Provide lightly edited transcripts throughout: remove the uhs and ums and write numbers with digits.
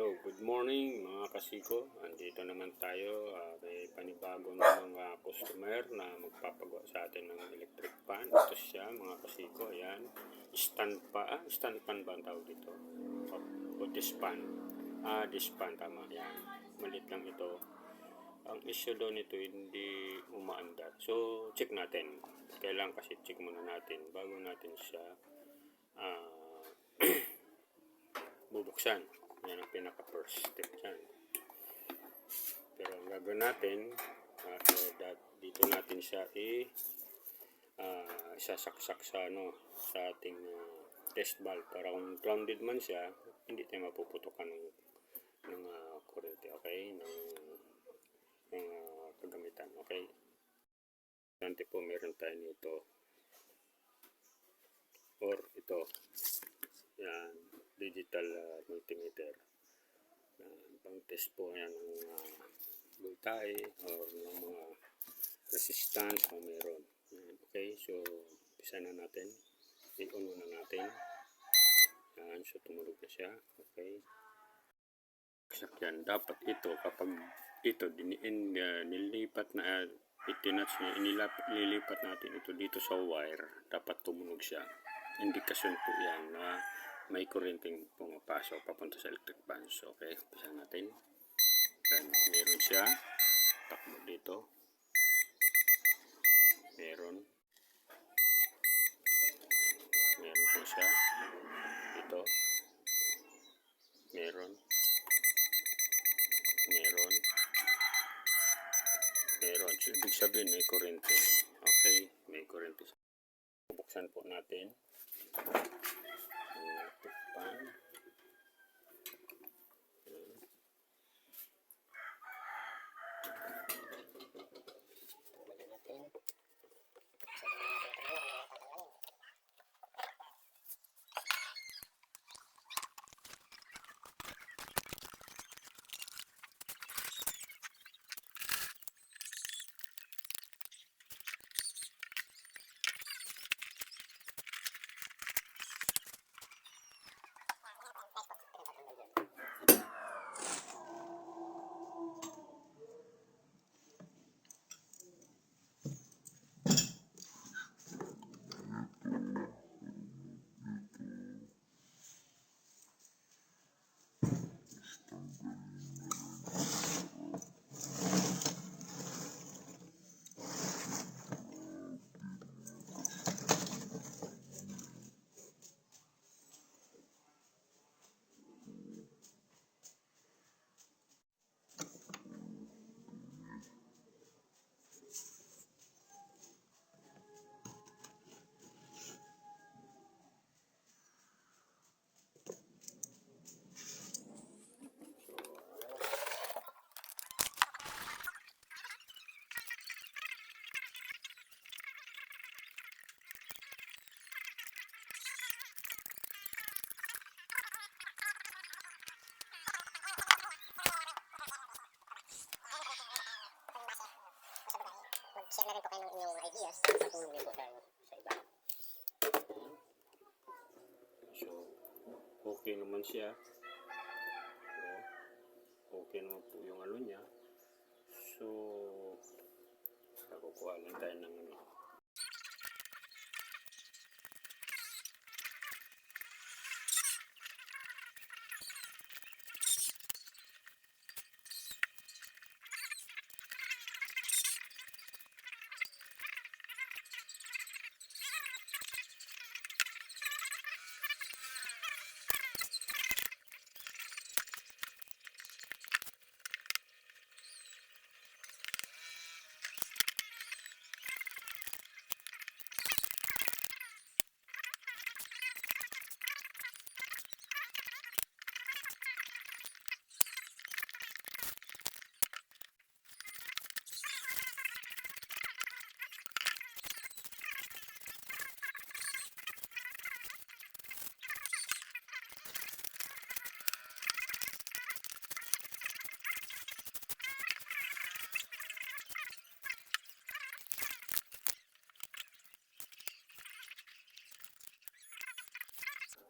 Hello, good morning mga kasiko. Andito naman tayo. May panibago ng mga customer na magpapagawa sa atin ng electric fan. Ito siya mga kasiko. Ayan. Stand fan ba ang tawag dito? O dispan. Dispan tama. Ayan. Malit lang ito. Ang issue daw nito hindi umaandar. So, check natin. Kailangan kasi check muna natin bago natin siya bubuksan. Yan ang pinaka first step dyan. Pero ang gagawin natin, dito natin siya isasaksak sa ating test valve para kung grounded man siya, hindi tayo mapuputukan ng kurente, okay? ng kagamitan, okay? Dante po meron tayo nito or ito. Yan, digital multimeter. Pang test po yan ng voltahe or ng mga resistance kung meron. Yan, okay, so umpisa na natin. I-on na natin. Yan, so tumunog na siya. Okay. Sakyan, dapat ito kapag ito nilipat na nilipat natin ito dito sa wire, dapat tumunog siya. Indikasyon po yan na may kuryenteng pumapasok papunta sa electric fans. Okay, umpisa natin. Yan, meron siya. Takbo dito. Meron po siya. Dito. Meron. So, ibig sabihin may kuryente. Okay, may kuryente. Buksan po natin. Electric fan. Share na rin po kayo ng inyong ideas sa patulong niyo po sa iba. So, okay naman siya. So, okay naman po yung niya. So, kukuha lang tayo ng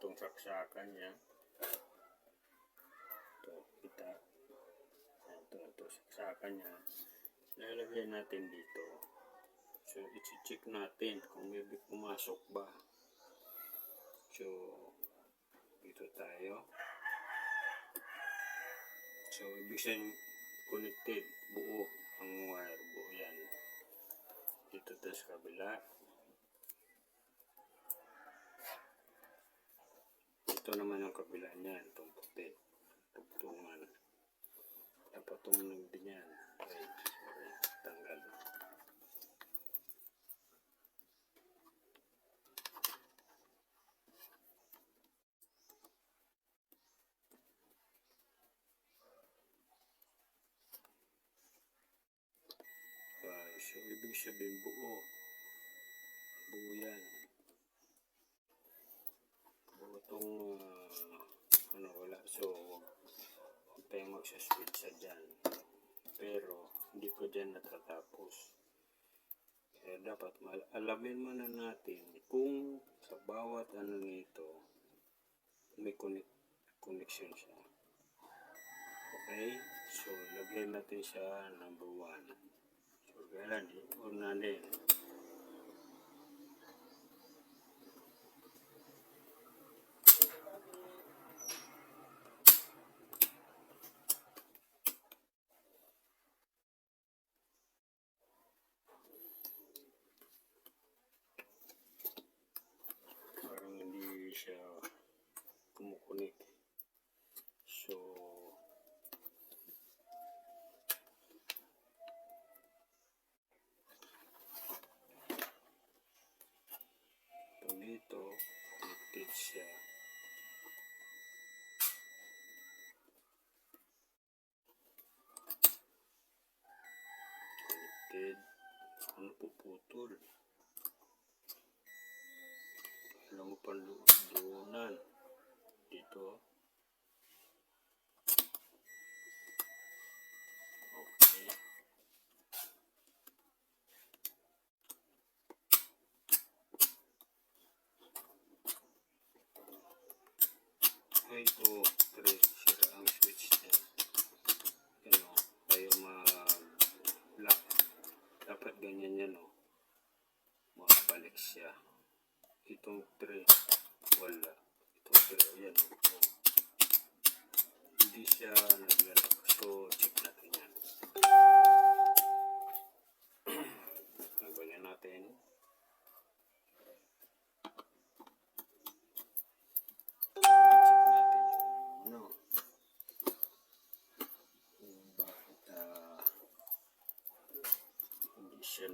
itong saksakan niya. Ito. makita. Ito sa kanya. Lalagyan natin dito. So, i-check natin kung may pumasok ba. So, dito tayo. So, ibig sabihin, connected. Buo ang wire. Buo yan. Dito tayo sa kabila. Ito naman ang kabila niyan. Itong puti. Tugtungan. Dapat tumunog din yan. Okay. Sorry. Tanggal. So, ibig sabihin buo. Buo yan. Buo itong wala. So, huwag tayong magsaswitch sa dyan. Pero, hindi ko dyan natatapos. Kaya dapat alamin muna natin kung sa bawat nito may connection siya. Okay? So, lagyan natin siya number 1. So, kailan on natin. Parang hindi siya kumukunik. So, dito, connected siya. Connected. Ano puputol? Alam mo pa doon. Dito. Okay. Ito, sira ang switch niya. Tayo mag-lock. Dapat ganyan yan, makabalik siya. Itong 3, wala. Itong 3, ayan, hindi siya naglalak. So, check natin yan. Nagbalyan natin. Siya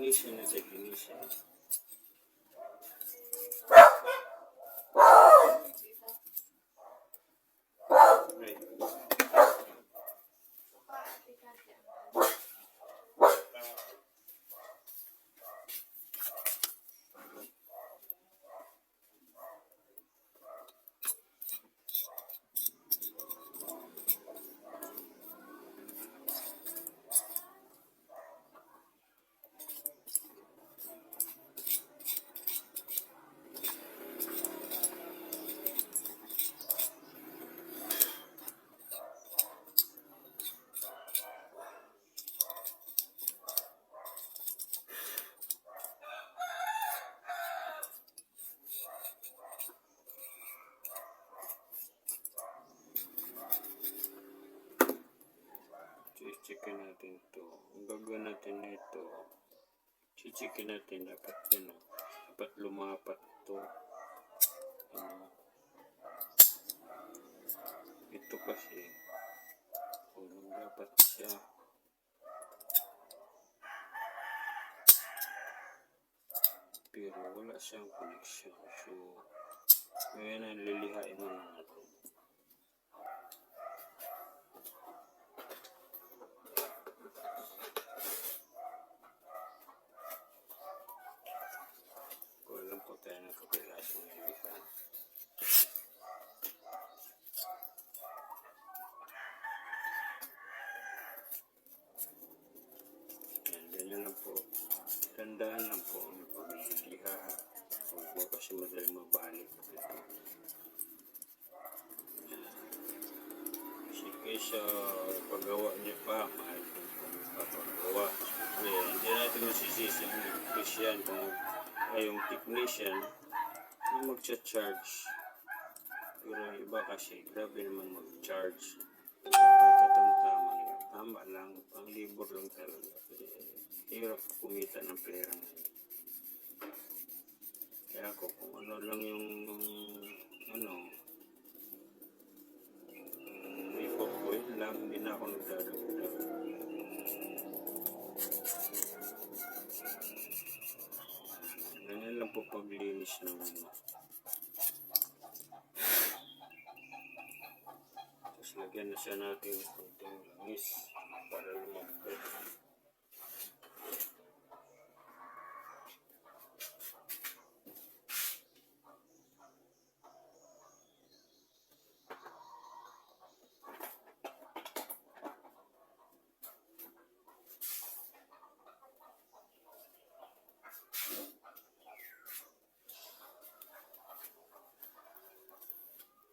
linisin natin, linisin. Checkin natin ito. Ang gagawin natin nito, checkin natin dapat yan, dapat lumapat ito. Ito kasi, kung dapat siya, pero wala siyang connection. So, ngayon ang lilihain mo natin. Tandaan lang po ang pagbibigha. Huwag po kasi madali mabalik. Kasi kaysa paggawa niya pa, mahal po papagawa. Kaya hindi natin masisisi ang electrician kung ay yung technician yung magcha-charge. Pero yung iba kasi, grabe naman mag-charge. Kapag katamtaman lang, tama lang, pang libur lang talaga. Hirap kumita ng pera. Kaya ako, kung ano lang yung, ano, report ko, yun lang, hindi na ako nagdadagdag. Ganyan lang po paglinis ng ano. Tapos lagyan na siya natin ng konting langis para lumambot.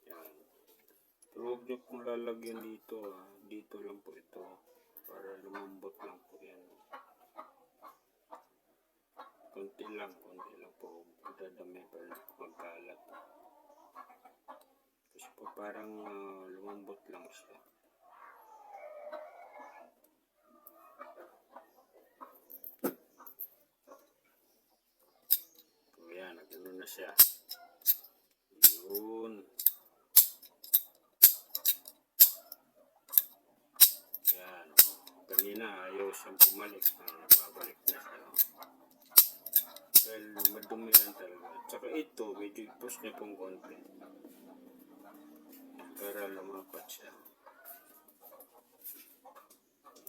Yan. Pero huwag niyo pong lalagyan dito, ah. Dito lang po ito para lumambot lang po yan. Konti lang po. Dadami pa rin magkalat. Kasi po parang lumambot lang siya. So yan, nagano na siya. Yun. Yan. Kanina ayaw siyang pumalik. Mabalik na siya. Well, madumi yan talaga. Tsaka ito, medyo i-push niya pong konti. Para lumapat siya.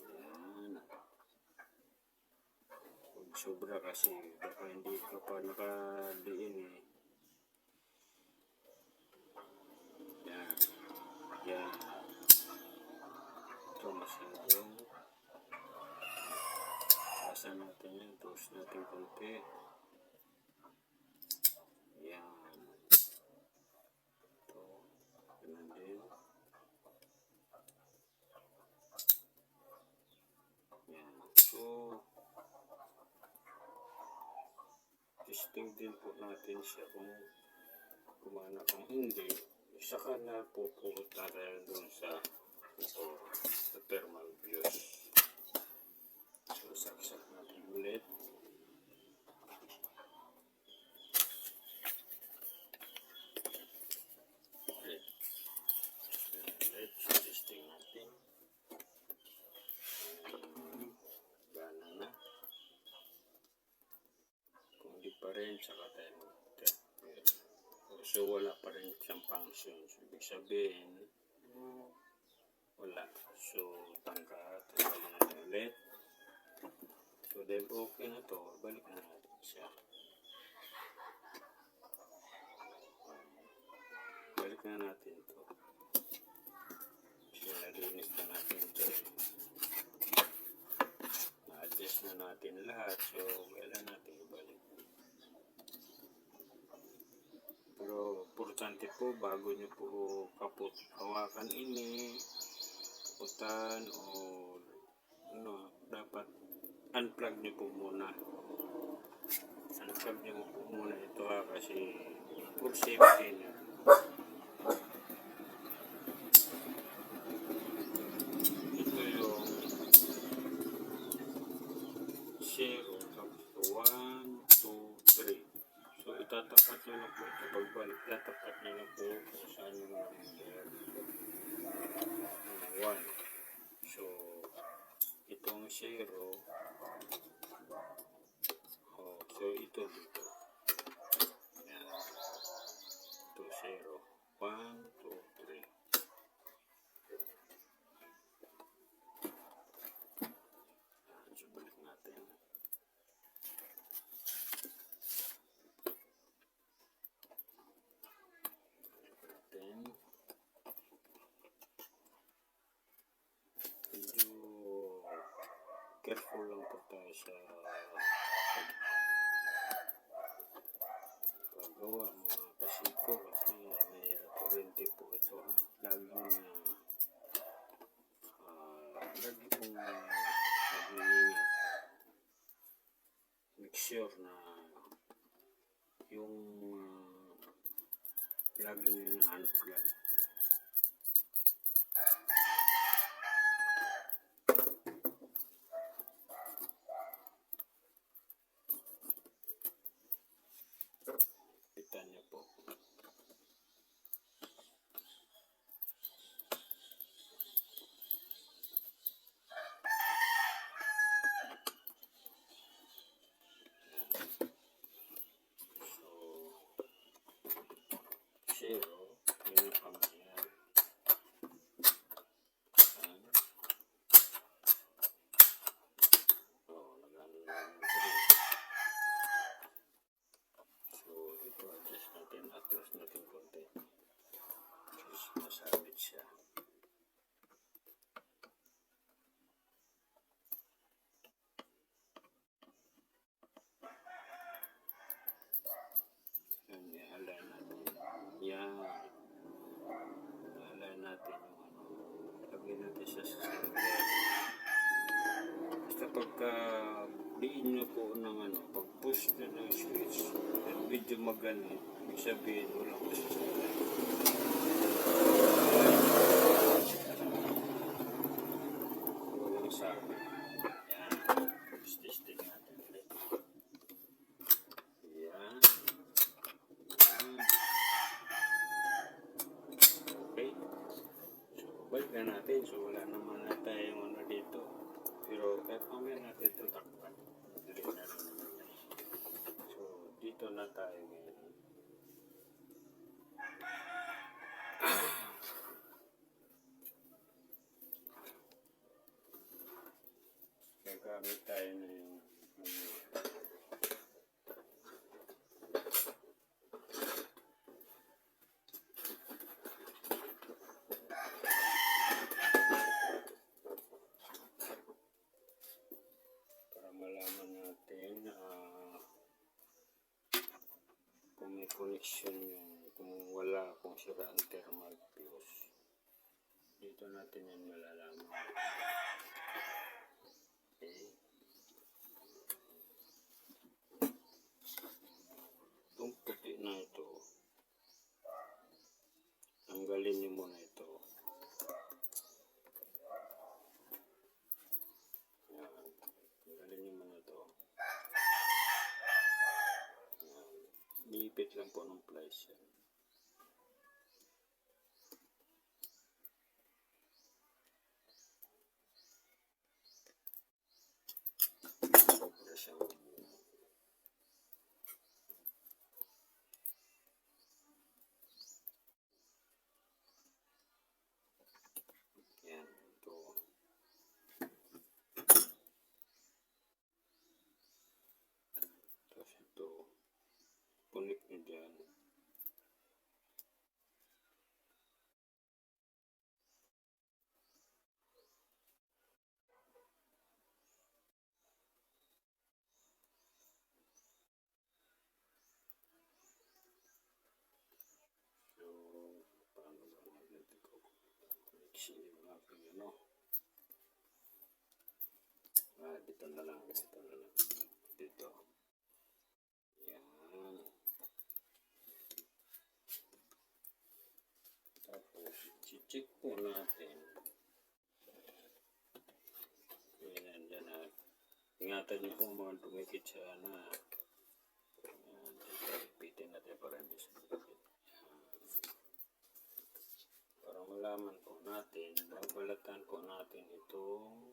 Yan. Huwag sobra kasi baka hindi ka pa nakadiin eh. Yan. Yan. Ito masyadong. Asa natin yan. Toast natin konti. Yan. Ito. Ganun din. Yan. So, testing din po natin siya kung kumana kung hindi. Saka na pupunta tayo doon sa thermal views. So, saksak natin ulit. So, testing natin. Gana na. Kung hindi pa rin, saka tayo mag-test. So, wala pa rin siyang function. So, ibig sabihin, wala. So, tanggalin natin ulit. So, then okay na to. Balik na natin siya. Balik na natin to. So, nalinis na natin to. Na-adjust na natin lahat. So, kailan natin ibalik. Pero, importante po, bago nyo po hawakan ini, kaputan, o ano, dapat unplug nyo po muna. Unplug nyo po muna ito kasi for safety nyo. Ito yung 0, tapos 1, 2, 3. So, itatapat nyo lang po ito. Pagbalik, tatapat nyo lang po kung saan yung number 1. So, itong 0. Oh, so, ito dito. Yan. Ito 0. 1, 2, 3. So, balik natin. Medyo careful lang po tayo sa lagi pong mag-iingat. Make sure na yung lagi nyo na unplug. Kita nyo po. Zero, yung kamay yan. Nagano na yung 3. So, ito adjust natin, atras natin konti. Tapos, masabit siya. Yan, i-align natin. Yan. I-align natin yung lagyan natin siya sa center. Basta pagka diin nyo po ng pag push na ng switch, at medyo maganit, ibig sabihin walang masasala. Walang sabi. Yan. Tapos testing natin ulit. Yan. Okay. So, balikan natin. So, wala naman na tayong dito. Pero, kahit mamaya natin ito takpan. Dali na rin naman yan. So, dito na tayo ngayon. Gagamit tayo na yung para malaman natin kung may connection yung kung wala, kung sira ang thermal fuse. Dito natin yan malalaman. Okay. Itong puti na ito, tanggalin niyo muna ito. Yan. Tanggalin niyo muna ito. Yan. Niipit lang po ng pliers yan. Yan, ito. Tapos ito, punik nyo dyan. So, paano ba natin ko? Connection yung aking dito na lang, dito na lang. Dito. Yan. Tapos, check po natin. Yan, dyan na. Ingatan niyo po mga dumikit siya na. Yan, ipitin natin para hindi siya dumikit. Para malaman po natin, babalatan po natin itong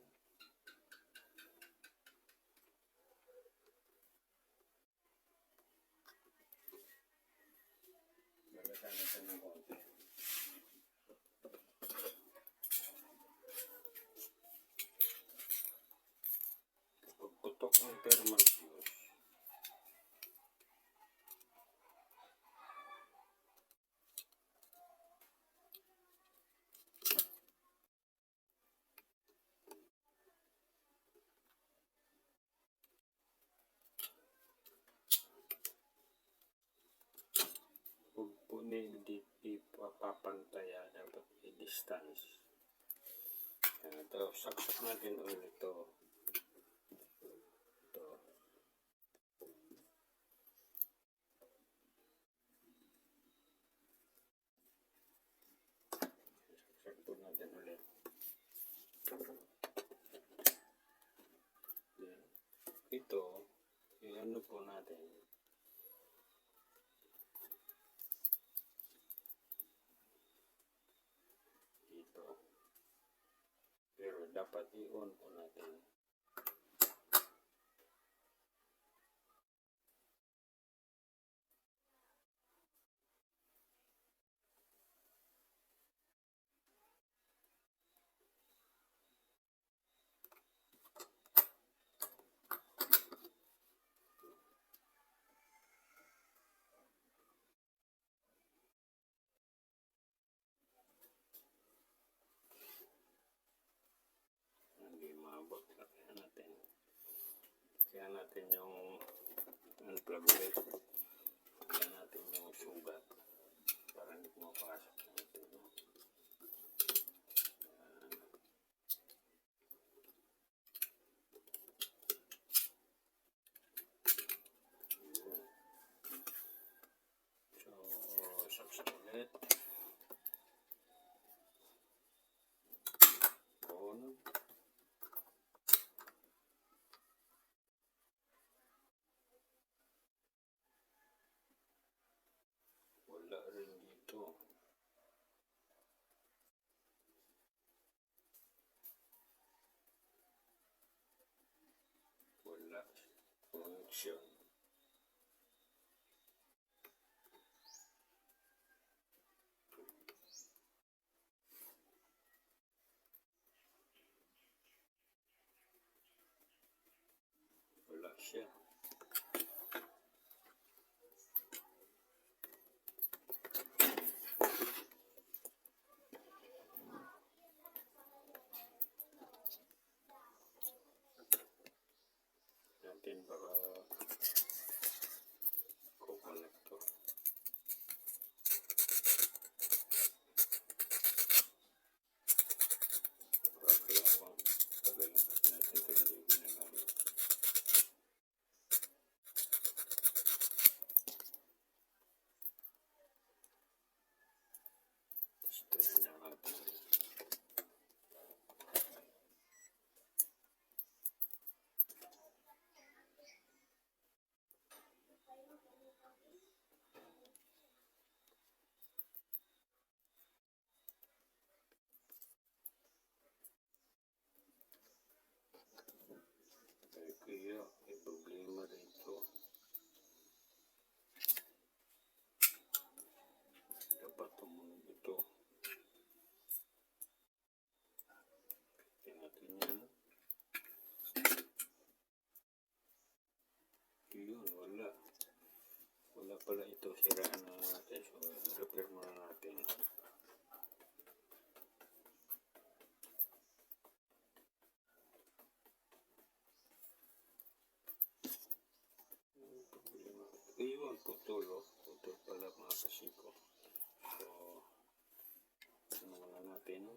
balatan natin ng konti. Pagputok ng thermal fuse, huwag po hindi ipapapantaya, dapat resistance. Yan, ito, saksak natin ulit ito. Ito. Saksak po natin ulit. Yan. Ito, i-ano po natin. Dito. Pero dapat i-on po natin. Hindi maabot. Kaya natin yung unplug ulit. Kaya natin yung sugat para hindi pumapasok natin. So, saksak ulit. On. Wala rin dito. Wala. Function. Wala siya. Natin baka kukunik to. Pakalawang. Tagal na natin ito hindi ginagamit. Ito na natin. Kaya may problema rito. Dapat tumunod ito. Kaya natin yan. Yun, wala. Wala pala ito. Siraan na natin. So, repair muna natin. Iyon, putol, oh. Putol pala mga kasiko. So, ano muna natin?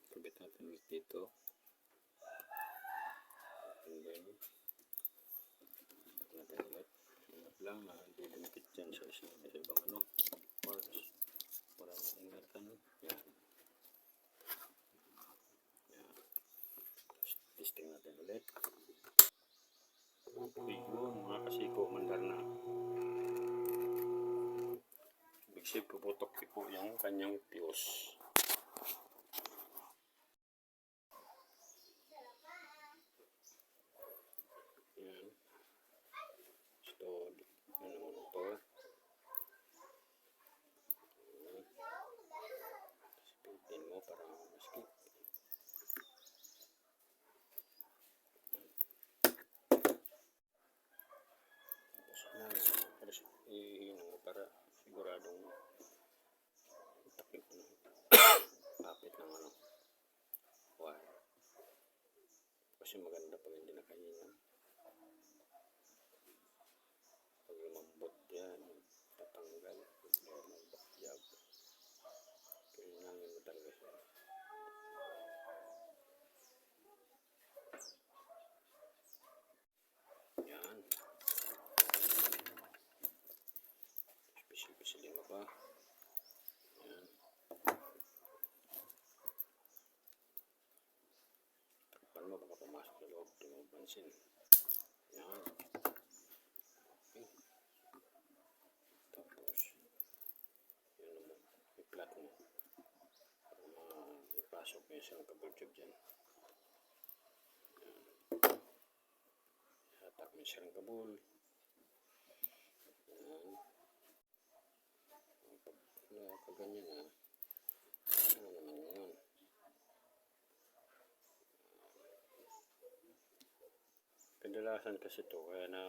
Kabit natin ulit dito. And then, natin ulit. Ingat lang na hindi dumikit dyan sa ibang ano. Parts. Maraming ingatan. Yan. Yan. Testing natin ulit. Yun, mga kasiko, mandar na. Ibig sabihin, puputok po yung kanyang fuse. Yan. So, ano mo ito? Sabihin mo para maskip. Tapos na, para siguradong takip na. kasi maganda pag hindi nakahinga. Pag lumambot yan, tatanggal. Kaya magbakyag. Kailangan mo talaga siya. Yan. Pisil-pisilin mo pa. Yan. Takpan mo, baka pumasok sa loob. Di mo pansin. Yan. Okay. Tapos, yun naman. I-flat mo. Para ipasok mo yung isang kabultog dyan. Yan. Hatak mo yung isang kabul. Yan. Pag ganyan na, ano naman yun? Kadalasan kasi ito, kaya na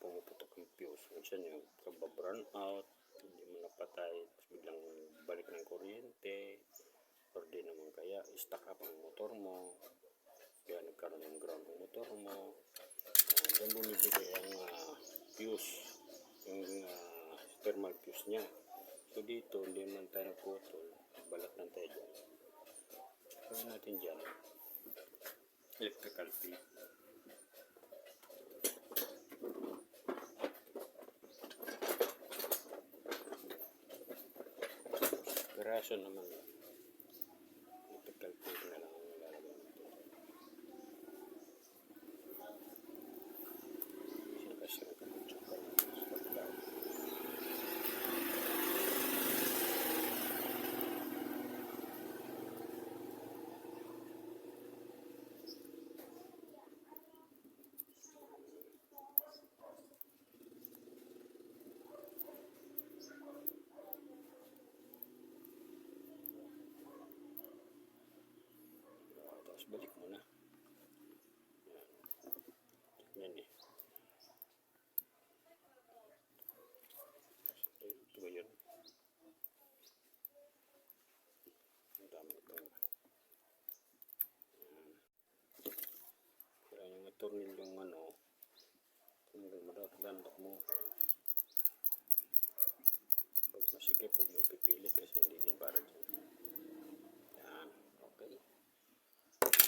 pumuputok ang fuse. Minsan yung kababrown out, hindi mo napatay, tapos biglang balik ng kuryente, or di naman kaya, stuck up ang motor mo, kaya nagkaroon ng ground ang motor mo. Diyan bumibigay ang fuse, yung thermal fuse niya. So dito, hindi man tayo nagputol, balat lang tayo dyan. Gawin natin dyan, electrical tape. Piraso naman, electrical tape na lang ang nilalagay natin. Kasi nakaputol ka lang sa pagkaw. Tapos balik mo na. Yan. Yan eh. Ito ba yun? Ang dami ito. Yan. Kaya yung tornil yung tunggal mo daw, dandok mo. Pag masikip, huwag mo pipilit kasi hindi din para dyan. Yan. Okay.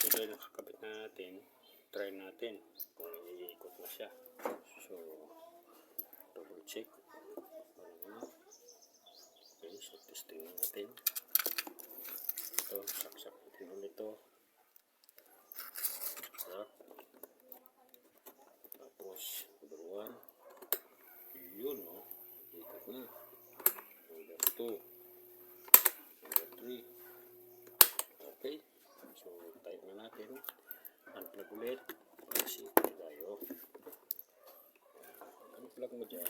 So, nakakabit na natin. Try natin kung iikot na siya. So, double check. Okay, so testing natin. Ito, saksak natin ulit ito. Saksak. Tapos, number 1. Yun, no? Ikot na. Number 2. Number 3. Okay. So, type na natin. Unplug ulit. Kasi tayo. Unplug mo dyan.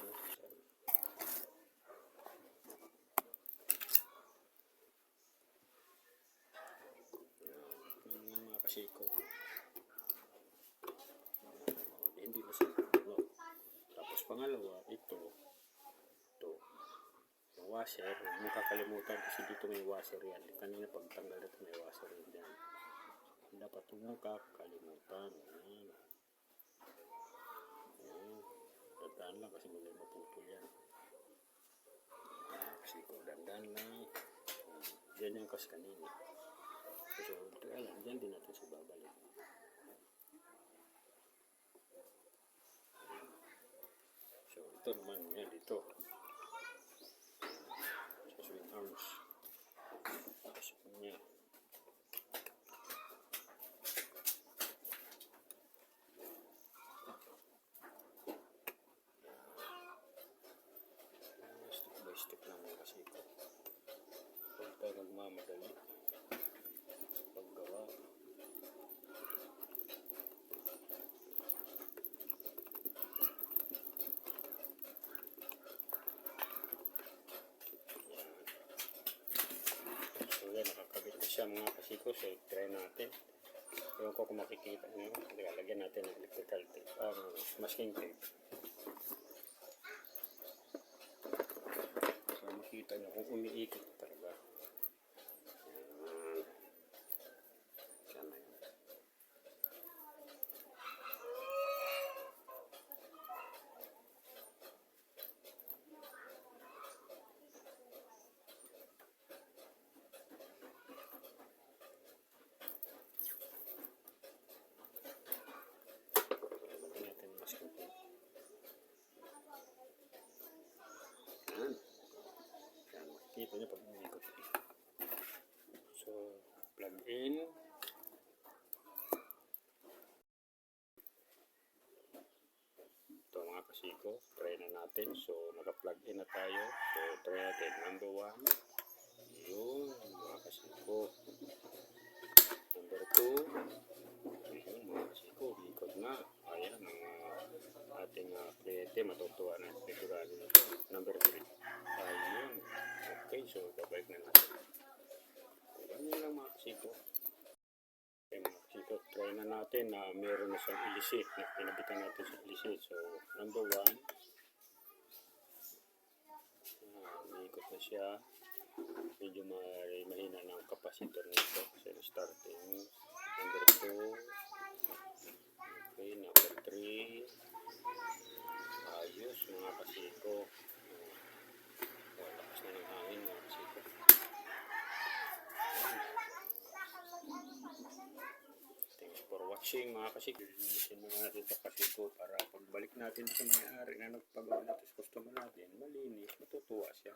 Yung mga kasiko. Hindi masakit. No? Tapos pangalawa, ito. Yung washer. Huwag mo kakalimutan kasi dito may washer yan. Kanina pagtanggal ito may washer yan dyan. Dapat huwag mo kakalimutan. Ayan. Dandaan lang kasi muli maputol yan. Kasi kung dandaan lang, yan yung kas kanina. So, ito alam, dyan din natin sa babalik. So, ito naman yan dito. Sa swing arms. Pasok niya. Step lang mo kasi ito. Huwag tayo magmamadali. Paggawa. So yan, nakakabit na siya mga kasiko. So try natin. Ewan ko kung makikita nyo. Lagyan natin ng electrical tape. Masking tape. Makita nyo kung umiikot talaga. Sana yun. Kita niyo pag umiikot. So, plug in. Ito mga kasiko, try na natin. So, naka-plug in na tayo. So, try natin. Number 1. Yun, mga kasiko. Number 2. Ayun, mga kasiko, ikot na. Ayan, ang ating kliyente, matutuwa na. Sigurado na ito. Number 3. Ayun. Okay, so, babalik na natin. So, ganyan lang mga kasiko. Okay, mga kasiko, try na natin na meron na siyang ilisi. Pinabitan natin sa ilisi. So, number 1. Umiikot na siya. Medyo mahina ng capacitor nito. So, starting. Number 2. Okay, number 3. Ayos mga kasiko. Lakas na ng hangin mga kasiko. Thanks for watching mga kasiko. Linisin mo natin ito kasiko para pagbalik natin sa may-ari na nagpagawa natin sa customer natin, malinis, matutuwa siya.